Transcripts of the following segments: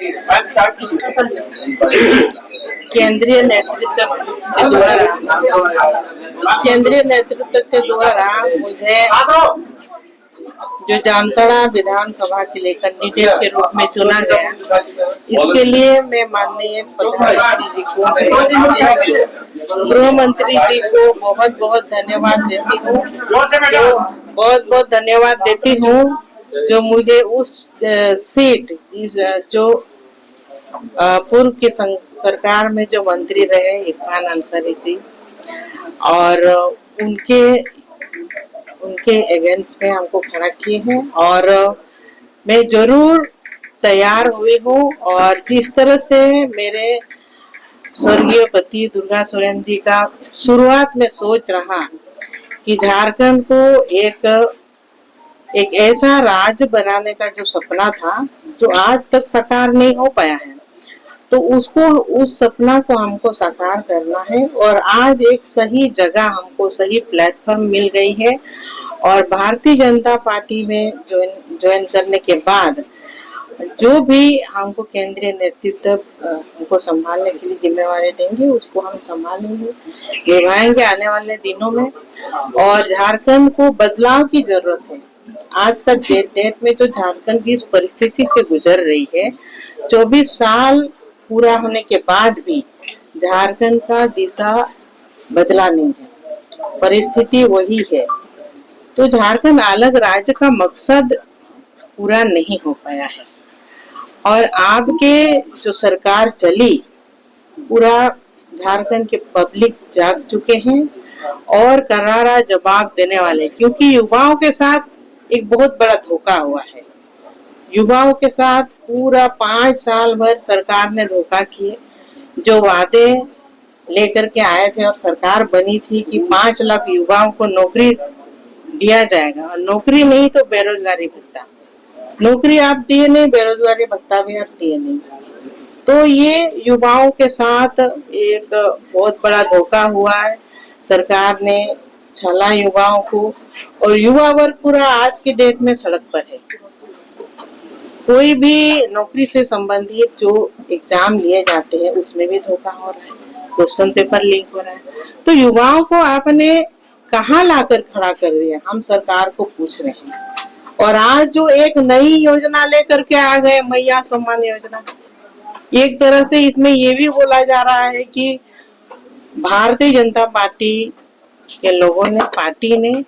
केंद्रीय नेतृत्व के द्वारा मुझे जो जामताड़ा विधानसभा के लिए कैंडिडेट के रूप में चुना गया, इसके लिए मैं माननीय प्रधानमंत्री जी को, गृह मंत्री जी को बहुत बहुत धन्यवाद देती हूँ। बहुत बहुत धन्यवाद देती हूँ जो मुझे उस सीट जो पूर्व की सरकार में जो मंत्री रहे इरफान अंसारी जी, और उनके अगेंस्ट में हमको खड़ा किए हैं, और मैं जरूर तैयार हुई हूँ। और जिस तरह से मेरे स्वर्गीय पति दुर्गा सोरेन जी का शुरुआत में सोच रहा कि झारखंड को एक ऐसा राज्य बनाने का जो सपना था जो आज तक साकार नहीं हो पाया है, तो उस सपना को हमको साकार करना है। और आज एक सही जगह हमको सही प्लेटफॉर्म मिल गई है, और भारतीय जनता पार्टी में ज्वाइन करने के बाद जो भी हमको केंद्रीय नेतृत्व हमको संभालने के लिए जिम्मेवारी देंगे उसको हम संभालेंगे, निभाएंगे आने वाले दिनों में। और झारखंड को बदलाव की जरूरत है। आज का डेट में जो झारखंड की इस परिस्थिति से गुजर रही है, 24 साल पूरा होने के बाद भी झारखंड का दिशा बदला नहीं है, परिस्थिति वही है। तो झारखंड अलग राज्य का मकसद पूरा नहीं हो पाया है, और आपके जो सरकार चली पूरा झारखंड के पब्लिक जाग चुके हैं और करारा जवाब देने वाले, क्योंकि युवाओं के साथ एक बहुत बड़ा धोखा हुआ है। युवाओं के साथ पूरा 5 साल भर सरकार ने धोखा किए। जो वादे लेकर के आए थे और सरकार बनी थी कि 5 लाख युवाओं को नौकरी दिया जाएगा, और नौकरी नहीं तो बेरोजगारी भत्ता, नौकरी आप दिए नहीं, बेरोजगारी भत्ता भी आप दिए नहीं। तो ये युवाओं के साथ एक बहुत बड़ा धोखा हुआ है। सरकार ने छला युवाओं को, और युवा वर्ग पूरा आज की डेट में सड़क पर है। कोई भी नौकरी से संबंधित जो एग्जाम लिए जाते हैं उसमें भी धोखा हो रहा है, क्वेश्चन पेपर लीक हो रहा है। तो युवाओं को आपने कहाँ लाकर खड़ा कर दिया, हम सरकार को पूछ रहे हैं। और आज जो एक नई योजना लेकर के आ गए, मैया सम्मान योजना, एक तरह से इसमें ये भी बोला जा रहा है कि भारतीय जनता पार्टी के लोगों ने, पार्टी ने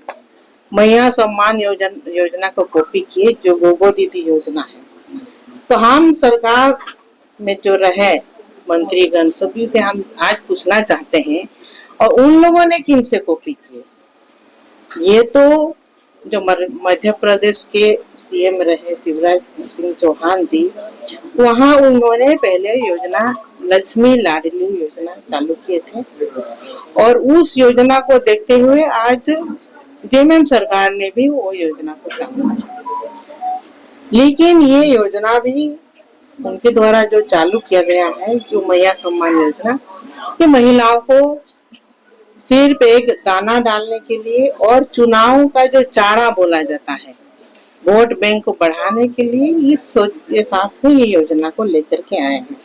मैया सम्मान योजना को कॉपी किए, जो गोगो दीदी योजना है। तो हम सरकार में जो रहे मंत्रीगण सभी से हम आज पूछना चाहते हैं, और उन लोगों ने किन से कॉपी किए? ये तो जो मध्य प्रदेश के सीएम रहे शिवराज सिंह चौहान जी, वहाँ उन्होंने पहले योजना लक्ष्मी लाडली योजना चालू किए थे, और उस योजना को देखते हुए आज जेएमएम सरकार ने भी वो योजना को चालू किया। लेकिन ये योजना भी उनके द्वारा जो चालू किया गया है, जो मैया सम्मान योजना, ये महिलाओं को सिर्फ एक दाना डालने के लिए और चुनाव का जो चारा बोला जाता है, वोट बैंक को बढ़ाने के लिए ये साथ में ये योजना को लेकर के आए हैं।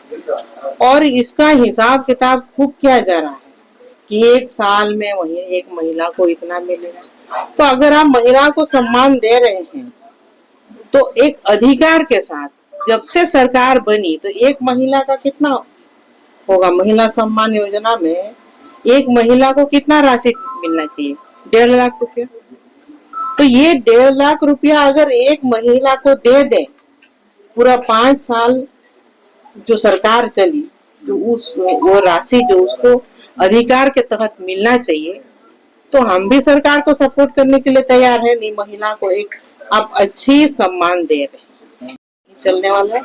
और इसका हिसाब किताब खूब किया जा रहा है कि एक साल में वही एक महिला को इतना मिलेगा। तो अगर आप महिला को सम्मान दे रहे हैं तो एक अधिकार के साथ, जब से सरकार बनी तो एक महिला का कितना होगा? महिला सम्मान योजना में एक महिला को कितना राशि मिलना चाहिए? 1.5 लाख रुपया। तो ये 1.5 लाख रुपया अगर एक महिला को दे दे, पूरा 5 साल जो सरकार चली, तो वो राशि जो उसको अधिकार के तहत मिलना चाहिए, तो हम भी सरकार को सपोर्ट करने के लिए तैयार है। नहीं, महिला को एक आप अच्छी सम्मान दे रहे हैं, चलने वाला है।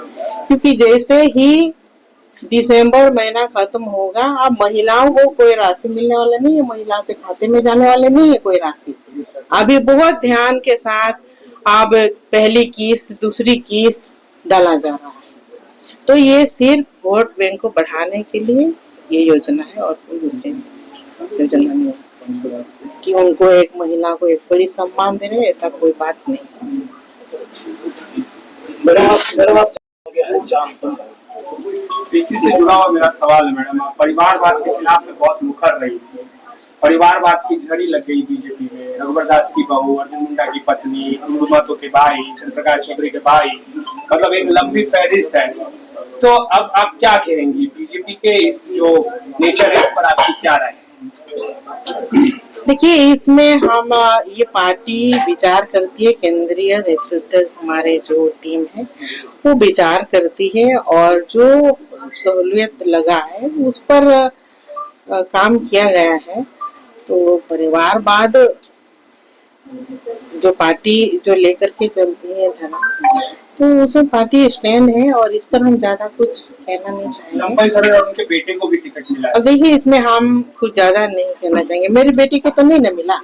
क्योंकि जैसे ही दिसंबर महीना खत्म होगा, अब महिलाओं को कोई राशि मिलने वाला नहीं है, महिलाओं के खाते में जाने वाले नहीं है कोई राशि। अभी बहुत ध्यान के साथ अब पहली किस्त, दूसरी किस्त डाला जा रहा है। तो ये सिर्फ वोट बैंक को बढ़ाने के लिए ये योजना है, और कोई दूसरी योजना नहीं है कि उनको एक महिला को एक बड़ी सम्मान दे रहे, ऐसा कोई बात नहीं। इसी से जुड़ा हुआ मेरा सवाल है मैडम, आप परिवारवाद के खिलाफ में बहुत मुखर रही थी। परिवारवाद की झड़ी लग गई बीजेपी में। रघुवर दास की बहू, अर्जुन मुंडा की पत्नी, महतो के भाई, चंद्रप्रकाश चौधरी के भाई, मतलब एक लंबी फहरिस्त है। तो अब आप क्या कहेंगी बीजेपी के इस जो नेचर है इस पर आपकी क्या राय है? देखिए, इसमें हम ये पार्टी विचार करती है, केंद्रीय नेतृत्व हमारे जो टीम है वो विचार करती है और जो सहूलियत लगा है उस पर काम किया गया है। तो परिवारवाद जो पार्टी जो लेकर के चलती है धना, तो उसमें पार्टी स्टैंड है और इस पर हम ज्यादा कुछ कहना नहीं चाहेंगे। और उनके बेटे को भी टिकट मिला। अब देखिए, इसमें हम कुछ ज्यादा नहीं कहना चाहेंगे। मेरी बेटी को तो नहीं ना मिला,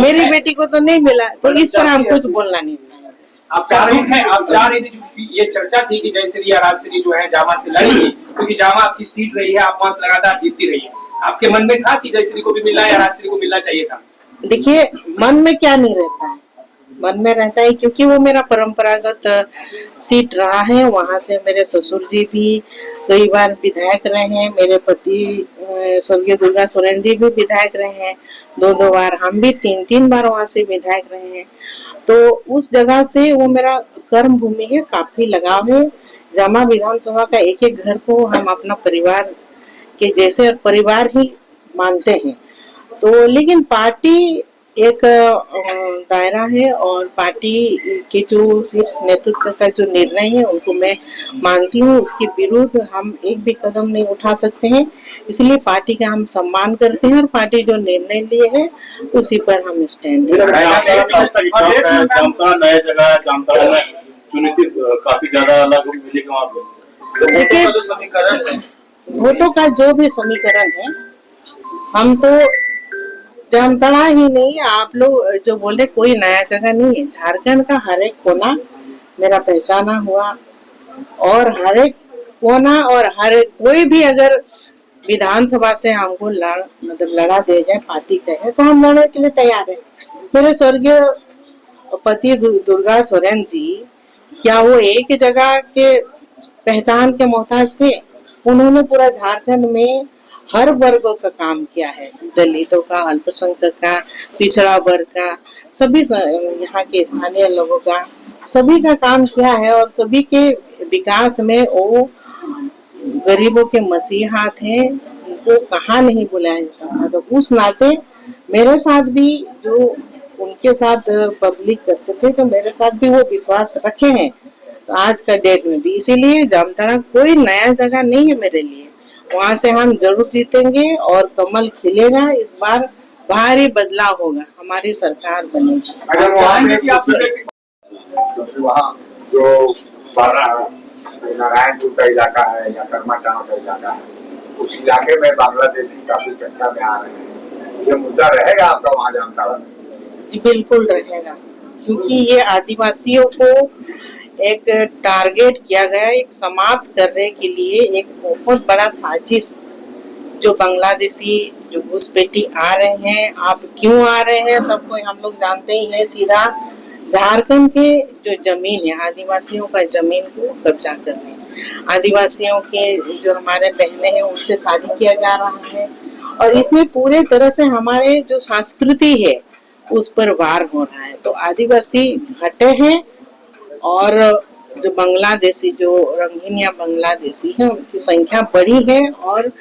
मेरी बेटी को तो नहीं मिला, तो इस पर हम कुछ बोलना नहीं चाहेंगे। आप चाह रही थी, ये चर्चा थी कि जय श्री या राज श्री जो है जामा से लड़ेगी, क्योंकि जामा आपकी सीट रही है, आप वहां से लगातार जीतती रही है। आपके मन में था कि जय श्री को भी मिलना या राज श्री को मिलना चाहिए था? देखिए, मन में क्या नहीं रहता है, मन में रहता है क्योंकि वो मेरा परंपरागत सीट रहा है। वहां से मेरे ससुर जी भी कई बार विधायक रहे हैं, मेरे पति स्वर्गीय दुर्गा सोरेन जी भी विधायक रहे हैं, दो बार, हम भी तीन बार वहां से विधायक रहे हैं। तो उस जगह से वो मेरा कर्म भूमि है, काफी लगाव है। जामा विधानसभा का एक एक घर को हम अपना परिवार के जैसे परिवार ही मानते हैं। तो लेकिन पार्टी एक दायरा है और पार्टी के जो सिर्फ नेतृत्व का जो निर्णय है उनको मैं मानती हूँ, उसके विरुद्ध हम एक भी कदम नहीं उठा सकते हैं। इसलिए पार्टी का हम सम्मान करते हैं और पार्टी जो निर्णय लिए है उसी पर हम स्टैंड काफी ज्यादा अलग मिलेगा वहाँ पे। देखिए, वोटों का जो भी समीकरण है, हम तो जामताड़ा ही नहीं, आप लोग जो बोले कोई नया जगह नहीं है। झारखंड का हर एक कोना मेरा पहचाना हुआ और हर एक कोना और हर एक कोई भी अगर विधानसभा से हमको लड़ा दे जाए, पार्टी कहे, तो हम लड़ने के लिए तैयार है। मेरे स्वर्गीय पति दुर्गा सोरेन जी, क्या वो एक जगह के पहचान के मोहताज थे? उन्होंने पूरा झारखंड में हर वर्गों का काम किया है, दलितों का, अल्पसंख्यक का, पिछड़ा वर्ग का, सभी यहाँ के स्थानीय लोगों का, सभी का काम किया है और सभी के विकास में वो गरीबों के मसीहा थे, उनको कहाँ नहीं बुलाया जाता। तो उस नाते मेरे साथ भी जो उनके साथ पब्लिक करते थे, तो मेरे साथ भी वो विश्वास रखे हैं। तो आज का डेट में भी इसीलिए जामताड़ा कोई नया जगह नहीं है मेरे लिए, वहां से हम जरूर जीतेंगे और कमल खिलेगा। इस बार भारी बदलाव होगा, हमारी सरकार बनेगी। अगर वहाँ जो नारायणपुर का इलाका है या कर्माचारों का इलाका है, उस इलाके में बांग्लादेशी काफी संख्या में आ रहे हैं, ये मुद्दा रहेगा आपका वहाँ जामताड़ा में? जी बिल्कुल रहेगा, क्योंकि ये आदिवासियों को एक टारगेट किया गया, एक समाप्त करने के लिए एक बहुत बड़ा साजिश। जो बांग्लादेशी जो घुसपैठी आ रहे हैं, आप क्यों आ रहे हैं सबको हम लोग जानते ही हैं। सीधा झारखंड के जो जमीन है, आदिवासियों का जमीन को कब्जा करने, आदिवासियों के जो हमारे बहनें हैं उनसे शादी किया जा रहा है और इसमें पूरे तरह से हमारे जो संस्कृति है उस पर वार हो रहा है। तो आदिवासी घटे हैं और जो बांग्लादेशी जो रंगीनिया बांग्लादेशी है उनकी संख्या बढ़ी है और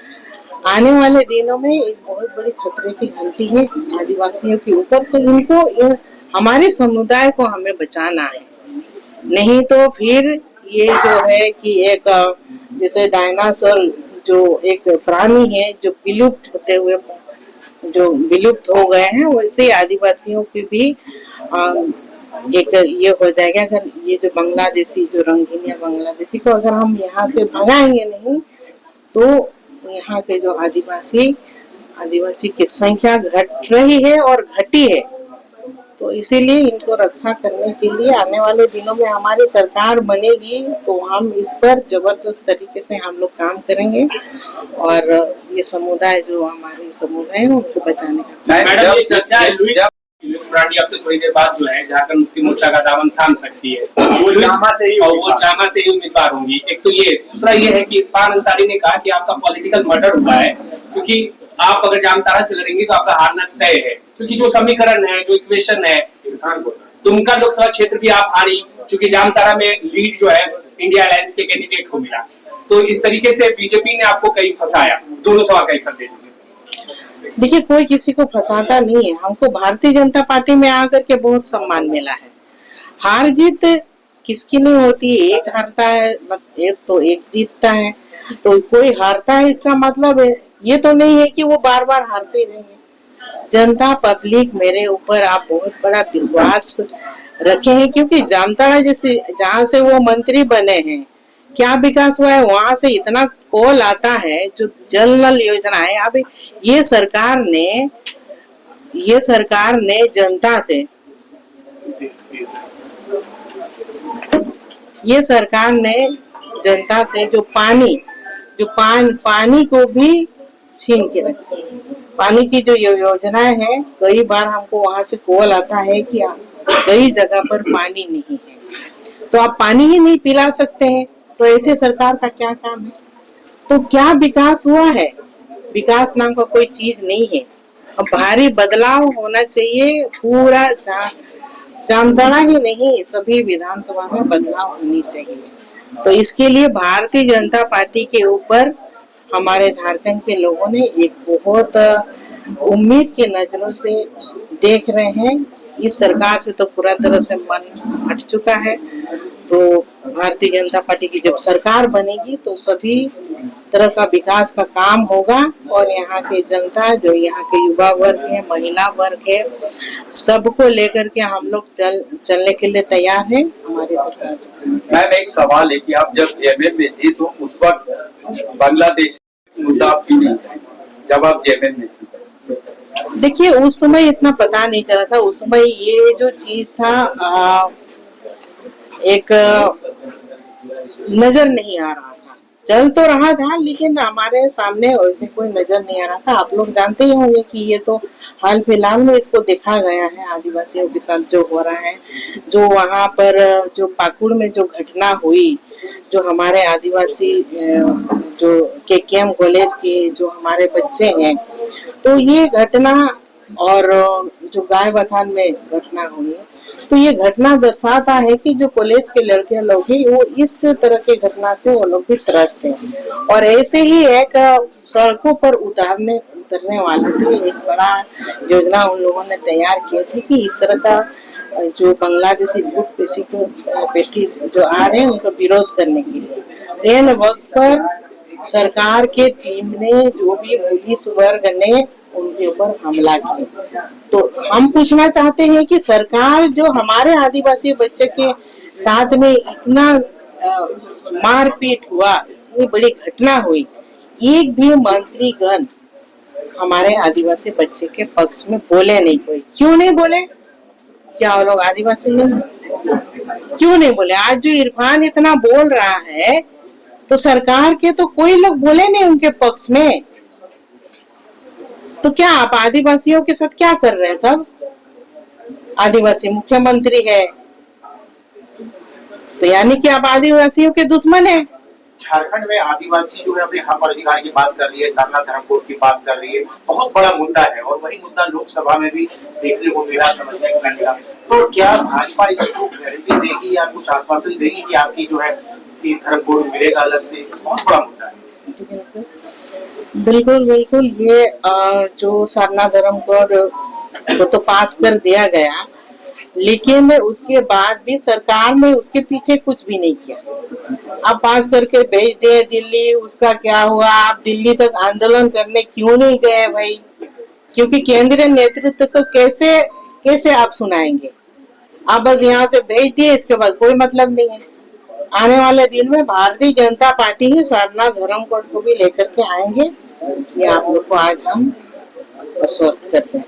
आने वाले दिनों में एक बहुत बड़ी खतरे की घंटी है आदिवासियों के ऊपर। तो इनको हमारे समुदाय को हमें बचाना है, नहीं तो फिर ये जो है कि एक जैसे डायनासोर जो एक प्राणी है जो विलुप्त होते हुए जो विलुप्त हो गए हैं, वैसे आदिवासियों की भी एक ये हो जाएगा। अगर ये जो बांग्लादेशी जो रंगीनिया बांग्लादेशी को अगर हम यहाँ से भगाएंगे नहीं, तो यहाँ के जो आदिवासी की संख्या घट रही है और घटी है। तो इसीलिए इनको रक्षा करने के लिए आने वाले दिनों में हमारी सरकार बनेगी, तो हम इस पर जबरदस्त तरीके से हम लोग काम करेंगे और ये समुदाय जो हमारे समुदाय है उनको बचाने का। मराठी आपसे थोड़ी देर बाद जो है झारखंड मुक्ति मोर्चा का दामन थाम सकती है, वो जामा से ही उम्मीदवार होंगी। एक तो ये, दूसरा ये है कि इरफान अंसारी ने कहा कि आपका पॉलिटिकल मर्डर हुआ है, क्योंकि आप अगर जामताड़ा से लड़ेंगे तो आपका हारना तय है, क्योंकि जो समीकरण है, जो इक्वेशन है, तुमका लोकसभा क्षेत्र भी आप हारी, क्योंकि जामताड़ा में लीड जो है इंडिया अलायंस के कैंडिडेट को मिला। तो इस तरीके से बीजेपी ने आपको कहीं फंसाया। दोनों सवाल का एक संदेश। देखिए, कोई किसी को फंसाता नहीं है। हमको भारतीय जनता पार्टी में आकर के बहुत सम्मान मिला है। हार जीत किसकी नहीं होती, एक हारता है एक तो एक जीतता है, तो कोई हारता है इसका मतलब है ये तो नहीं है कि वो बार बार हारते रहेंगे। जनता पब्लिक मेरे ऊपर आप बहुत बड़ा विश्वास रखे हैं, क्योंकि जामताड़ा जैसे जहाँ से वो मंत्री बने हैं, क्या विकास हुआ है वहां से इतना कॉल आता है, जो जल नल योजना है। अब ये सरकार ने जनता से जो पानी को भी छीन के रखी। पानी की जो योजनाएं हैं, कई बार हमको वहां से कॉल आता है कि कई जगह पर पानी नहीं है, तो आप पानी ही नहीं पिला सकते हैं, तो ऐसे सरकार का क्या काम है? तो क्या विकास हुआ है? विकास नाम का कोई चीज नहीं है। अब भारी बदलाव होना चाहिए, पूरा जामताड़ा ही नहीं, सभी विधानसभा में बदलाव होनी चाहिए। तो इसके लिए भारतीय जनता पार्टी के ऊपर हमारे झारखंड के लोगों ने एक बहुत उम्मीद की नजरों से देख रहे हैं। इस सरकार से तो पूरा तरह से मन हट चुका है। तो भारतीय जनता पार्टी की जब सरकार बनेगी तो सभी तरह का विकास का काम होगा, और यहाँ के जनता, जो यहाँ के युवा वर्ग है, महिला वर्ग है, सबको लेकर के हम लोग चलने के लिए तैयार हैं हमारी सरकार। मैम, एक सवाल है कि आप जब जेएमएम में थी तो उस वक्त बांग्लादेश मुद्दा आपकी नहीं था, जब आप जेएमएम में थी? देखिए, उस समय इतना पता नहीं चला था। उस समय ये जो चीज था एक नजर नहीं आ रहा था, चल तो रहा था लेकिन हमारे सामने वैसे कोई नजर नहीं आ रहा था। आप लोग जानते ही होंगे कि ये तो हाल फिलहाल में इसको देखा गया है, आदिवासियों के साथ जो हो रहा है, जो वहाँ पर जो पाकुड़ में जो घटना हुई, जो हमारे आदिवासी जो केकेएम कॉलेज के जो हमारे बच्चे हैं, तो ये घटना और जो गाय बथान में घटना हुई, तो ये घटना दर्शाता है कि जो कॉलेज के लड़के लोग हैं वो इस तरह की घटना से वो लोग भी त्रस्त हैं। और ऐसे ही एक सड़कों पर उतरने वाले थे, एक बड़ा योजना उन लोगों ने तैयार किए थे कि इस तरह का जो बांग्लादेशी गुट पेशी जो आ रहे हैं उनका विरोध करने के लिए। इन वक्त पर सरकार के टीम ने, जो भी पुलिस वर्ग ने उनके ऊपर हमला किया। तो हम पूछना चाहते हैं कि सरकार जो हमारे आदिवासी बच्चे के साथ में इतना मारपीट हुआ, इतनी बड़ी घटना हुई, एक भी मंत्रीगण हमारे आदिवासी बच्चे के पक्ष में बोले नहीं। कोई क्यों नहीं बोले? क्या वो लोग आदिवासी नहीं? क्यों नहीं बोले? आज जो इरफान इतना बोल रहा है, तो सरकार के तो कोई लोग बोले नहीं उनके पक्ष में। तो क्या आप आदिवासियों के साथ क्या कर रहे हैं? तब आदिवासी मुख्यमंत्री है, तो यानी कि आप आदिवासियों के दुश्मन हैं। झारखंड में आदिवासी जो है अपने हक और अधिकार की बात कर रही है, सारनाथ धर्म कोड की बात कर रही है, बहुत बड़ा मुद्दा है, और वही मुद्दा लोकसभा में भी देखने को मिला, समझने को मिला। तो क्या भाजपा इसको गारंटी देगी या कुछ आश्वासन देगी कि आपकी जो है कि धर्म कोड मिलेगा अलग से? बहुत बड़ा मुद्दा है। बिल्कुल ये जो सारनाथ धर्म कोड वो तो पास कर दिया गया, लेकिन उसके बाद भी सरकार ने उसके पीछे कुछ भी नहीं किया। आप पास करके भेज दे दिल्ली, उसका क्या हुआ? आप दिल्ली तक आंदोलन करने क्यों नहीं गए भाई? क्योंकि केंद्रीय नेतृत्व को कैसे आप सुनाएंगे? आप बस यहाँ से भेज दिए, इसके बाद कोई मतलब नहीं है। आने वाले दिन में भारतीय जनता पार्टी ही सारनाथ धर्म कोड को भी लेकर के आएंगे, ये आप लोग को आज हम आश्वस्त करते हैं।